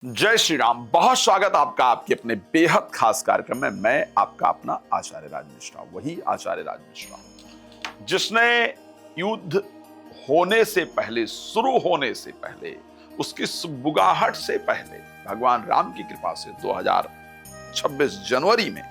जय श्री राम। बहुत स्वागत आपका आपके अपने बेहद खास कार्यक्रम में। मैं आपका अपना आचार्य राज मिश्रा, वही आचार्य राज मिश्रा जिसने युद्ध होने से पहले, शुरू होने से पहले, उसकी बुगाहट से पहले भगवान राम की कृपा से 2026 जनवरी में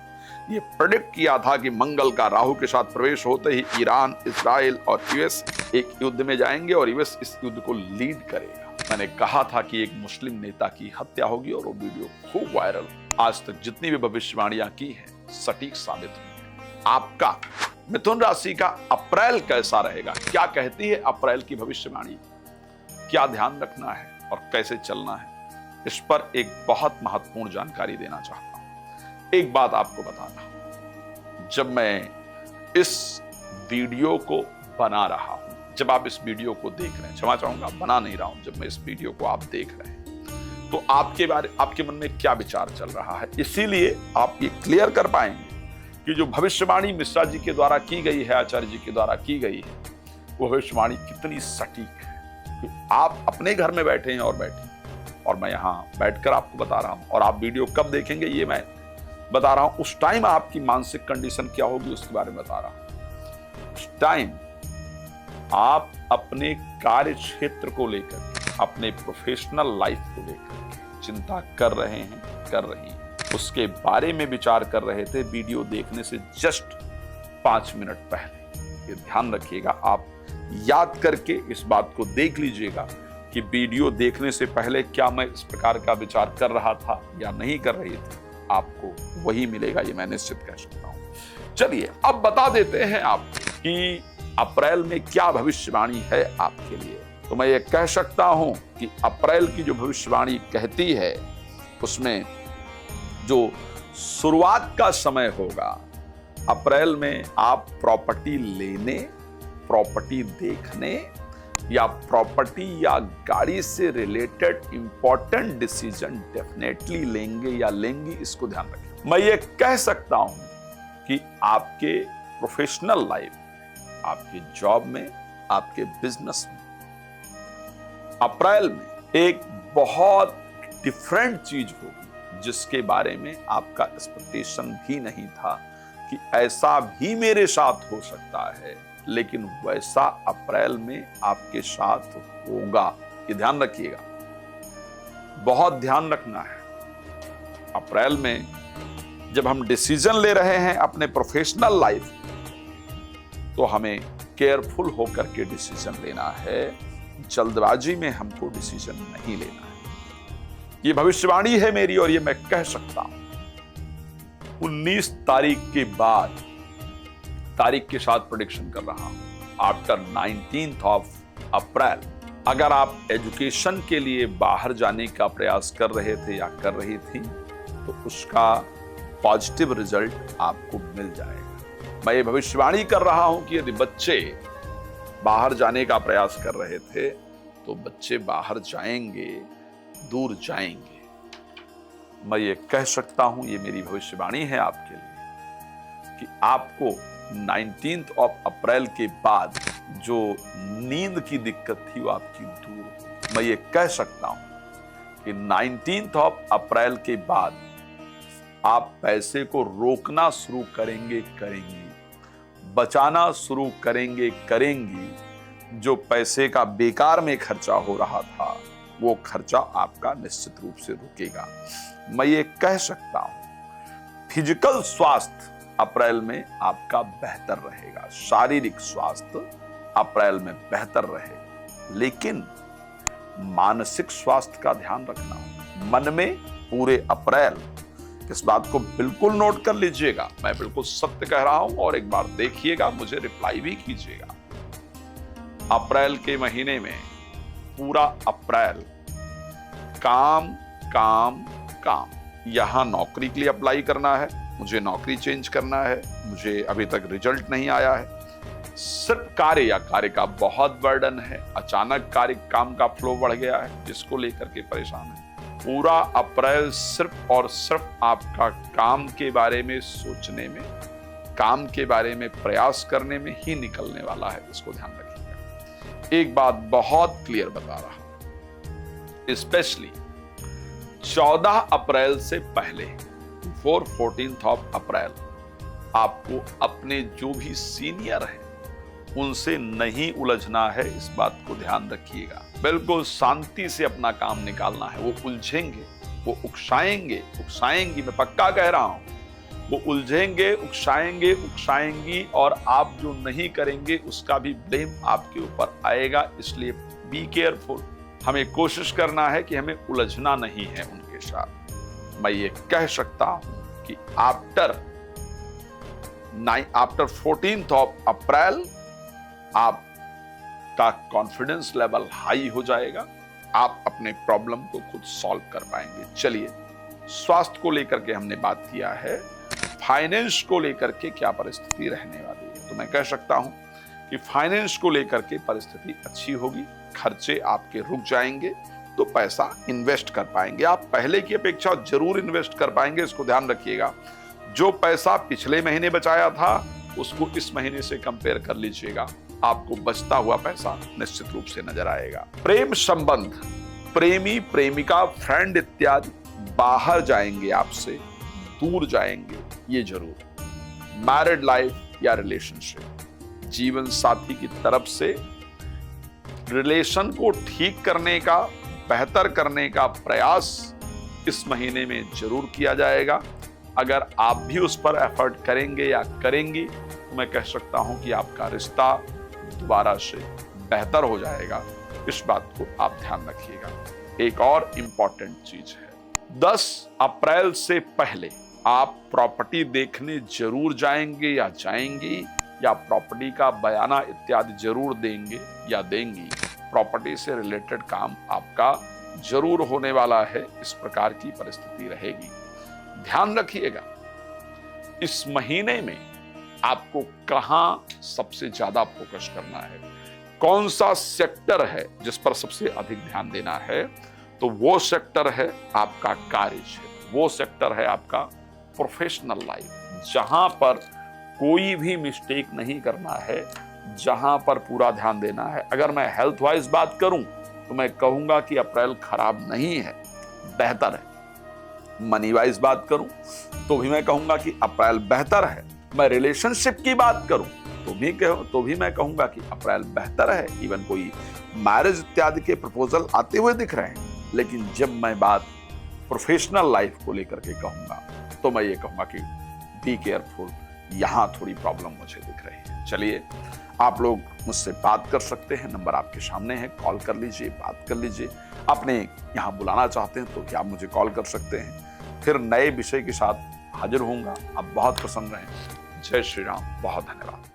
ये प्रेडिक्ट किया था कि मंगल का राहु के साथ प्रवेश होते ही ईरान, इस्राइल और यूएस एक युद्ध में जाएंगे और यूएस इस युद्ध को लीड करेगा। मैंने कहा था कि एक मुस्लिम नेता की हत्या होगी और वो वीडियो खूब वायरल। आज तक जितनी भी भविष्यवाणियां की हैं सटीक साबित हुई। आपका मिथुन राशि का अप्रैल कैसा रहेगा, क्या कहती है अप्रैल की भविष्यवाणी, क्या ध्यान रखना है और कैसे चलना है, इस पर एक बहुत महत्वपूर्ण जानकारी देना चाहता हूं। एक बात आपको बताना, जब मैं इस वीडियो को बना रहा हूं, जब आप इस वीडियो को देख रहे हैं, क्षमा चाहूंगा बना नहीं रहा हूं, जब मैं इस वीडियो को आप देख रहे हैं तो आपके मन में क्या विचार चल रहा है, इसीलिए आप ये क्लियर कर पाएंगे कि जो भविष्यवाणी मिश्रा जी के द्वारा की गई है, आचार्य जी के द्वारा की गई है, वो भविष्यवाणी कितनी सटीक है। कि आप अपने घर में बैठे हैं और मैं यहां बैठकर आपको बता रहा हूं, और आप वीडियो कब देखेंगे ये मैं बता रहा हूं, उस टाइम आपकी मानसिक कंडीशन क्या होगी उसके बारे में बता रहा हूं। उस टाइम आप अपने कार्य क्षेत्र को लेकर, अपने प्रोफेशनल लाइफ को लेकर चिंता कर रहे हैं, कर रही हैं, उसके बारे में विचार कर रहे थे वीडियो देखने से जस्ट 5 मिनट पहले। ये ध्यान रखिएगा, आप याद करके इस बात को देख लीजिएगा कि वीडियो देखने से पहले क्या मैं इस प्रकार का विचार कर रहा था या नहीं कर रही थी। आपको वही मिलेगा, ये मैं निश्चित कह सकता हूं। चलिए अब बता देते हैं आपको कि अप्रैल में क्या भविष्यवाणी है आपके लिए। तो मैं ये कह सकता हूं कि अप्रैल की जो भविष्यवाणी कहती है उसमें जो शुरुआत का समय होगा, अप्रैल में आप प्रॉपर्टी लेने, प्रॉपर्टी देखने या प्रॉपर्टी या गाड़ी से रिलेटेड इंपॉर्टेंट डिसीजन डेफिनेटली लेंगे या लेंगी, इसको ध्यान रखें। मैं ये कह सकता हूं कि आपके प्रोफेशनल लाइफ, आपके जॉब में, आपके बिजनेस में अप्रैल में एक बहुत डिफरेंट चीज होगी जिसके बारे में आपका एक्सपेक्टेशन भी नहीं था कि ऐसा भी मेरे साथ हो सकता है, लेकिन वैसा अप्रैल में आपके साथ होगा। ये ध्यान रखिएगा, बहुत ध्यान रखना है। अप्रैल में जब हम डिसीजन ले रहे हैं अपने प्रोफेशनल लाइफ, तो हमें केयरफुल होकर के डिसीजन लेना है, जल्दबाजी में हमको डिसीजन नहीं लेना है। ये भविष्यवाणी है मेरी और ये मैं कह सकता हूं। 19 तारीख के बाद तारीख के साथ प्रेडिक्शन कर रहा हूं, आफ्टर 19th ऑफ अप्रैल अगर आप एजुकेशन के लिए बाहर जाने का प्रयास कर रहे थे या कर रही थी तो उसका पॉजिटिव रिजल्ट आपको मिल जाएगा। मैं ये भविष्यवाणी कर रहा हूं कि यदि बच्चे बाहर जाने का प्रयास कर रहे थे तो बच्चे बाहर जाएंगे, दूर जाएंगे। मैं ये कह सकता हूं, ये मेरी भविष्यवाणी है आपके लिए कि आपको 19th ऑफ अप्रैल के बाद जो नींद की दिक्कत थी वो आपकी दूर होगी। मैं ये कह सकता हूं कि 19th ऑफ अप्रैल के बाद आप पैसे को रोकना शुरू करेंगे, बचाना शुरू करेंगी। जो पैसे का बेकार में खर्चा हो रहा था वो खर्चा आपका निश्चित रूप से रुकेगा। मैं ये कह सकता हूं फिजिकल स्वास्थ्य अप्रैल में आपका बेहतर रहेगा, शारीरिक स्वास्थ्य अप्रैल में बेहतर रहेगा, लेकिन मानसिक स्वास्थ्य का ध्यान रखना। मन में पूरे अप्रैल, इस बात को बिल्कुल नोट कर लीजिएगा, मैं बिल्कुल सत्य कह रहा हूं और एक बार देखिएगा, मुझे रिप्लाई भी कीजिएगा। अप्रैल के महीने में पूरा अप्रैल काम काम काम। यहां नौकरी के लिए अप्लाई करना है, मुझे नौकरी चेंज करना है, मुझे अभी तक रिजल्ट नहीं आया है, सिर्फ कार्य या कार्य का बहुत बर्डन है, अचानक कार्य काम का फ्लो बढ़ गया है जिसको लेकर के परेशान है। पूरा अप्रैल सिर्फ और सिर्फ आपका काम के बारे में सोचने में, काम के बारे में प्रयास करने में ही निकलने वाला है, इसको ध्यान रखिएगा। एक बात बहुत क्लियर बता रहा हूं, स्पेशली 14 अप्रैल से पहले, बिफोर 14th ऑफ अप्रैल, आपको अपने जो भी सीनियर हैं उनसे नहीं उलझना है। इस बात को ध्यान रखिएगा। बिल्कुल शांति से अपना काम निकालना है। वो उलझेंगे, वो उकसाएंगी, मैं पक्का कह रहा हूं। वो उलझेंगे, उकसाएंगी और आप जो नहीं करेंगे उसका भी ब्लेम आपके ऊपर आएगा। इसलिए बी केयरफुल। हमें कोशिश करना है कि हमें उलझना नहीं है उनके साथ। मैं ये कह सकता हूं कि आफ्टर 14th ऑफ अप्रैल आपका कॉन्फिडेंस लेवल हाई हो जाएगा। आप अपने प्रॉब्लम को खुद सॉल्व कर पाएंगे। चलिए, स्वास्थ्य को लेकर के हमने बात किया है। फाइनेंस को लेकर के क्या परिस्थिति रहने वाली है, तो मैं कह सकता हूं कि फाइनेंस को लेकर के परिस्थिति अच्छी होगी। खर्चे आपके रुक जाएंगे तो पैसा इन्वेस्ट कर पाएंगे। आप पहले की अपेक्षा जरूर इन्वेस्ट कर पाएंगे, इसको ध्यान रखिएगा। जो पैसा पिछले महीने बचाया था उसको इस महीने से कंपेयर कर लीजिएगा, आपको बचता हुआ पैसा निश्चित रूप से नजर आएगा। प्रेम संबंध, प्रेमी प्रेमिका, फ्रेंड इत्यादि बाहर जाएंगे, आपसे दूर जाएंगे, ये जरूर। मैरिड लाइफ या रिलेशनशिप, जीवन साथी की तरफ से रिलेशन को ठीक करने का, बेहतर करने का प्रयास इस महीने में जरूर किया जाएगा। अगर आप भी उस पर एफर्ट करेंगे या करेंगी तो मैं कह सकता हूं कि आपका रिश्ता दोबारा से बेहतर हो जाएगा। इस बात को आप ध्यान रखिएगा। एक और इंपॉर्टेंट चीज है, 10 अप्रैल से पहले आप प्रॉपर्टी देखने जरूर जाएंगे या जाएंगी, या प्रॉपर्टी का बयाना इत्यादि जरूर देंगे या देंगी। प्रॉपर्टी से रिलेटेड काम आपका जरूर होने वाला है। इस प्रकार की परिस्थिति रहेगी। ध्यान रखिएगा, इस महीने में आपको कहां सबसे ज्यादा फोकस करना है, कौन सा सेक्टर है जिस पर सबसे अधिक ध्यान देना है, तो वो सेक्टर है आपका कार्य क्षेत्र, वो सेक्टर है आपका प्रोफेशनल लाइफ, जहां पर कोई भी मिस्टेक नहीं करना है, जहां पर पूरा ध्यान देना है। अगर मैं हेल्थ वाइज बात करूं तो मैं कहूंगा कि अप्रैल खराब नहीं है, बेहतर है। मनी वाइज बात करूं तो भी मैं कहूंगा कि अप्रैल बेहतर है। मैं रिलेशनशिप की बात करूं तो भी मैं कहूंगा कि अप्रैल बेहतर है। इवन कोई मैरिज इत्यादि के प्रपोजल आते हुए दिख रहे हैं। लेकिन जब मैं बात प्रोफेशनल लाइफ को लेकर के कहूंगा तो मैं ये कहूंगा कि बी केयरफुल, यहां थोड़ी प्रॉब्लम मुझे दिख रही है। चलिए, आप लोग मुझसे बात कर सकते हैं, नंबर आपके सामने है, कॉल कर लीजिए, बात कर लीजिए। आपने यहां बुलाना चाहते हैं तो क्या आप मुझे कॉल कर सकते हैं। फिर नए विषय के साथ हाजिर होऊंगा। आप बहुत प्रसन्न रहें। जय श्री राम। बहुत धन्यवाद।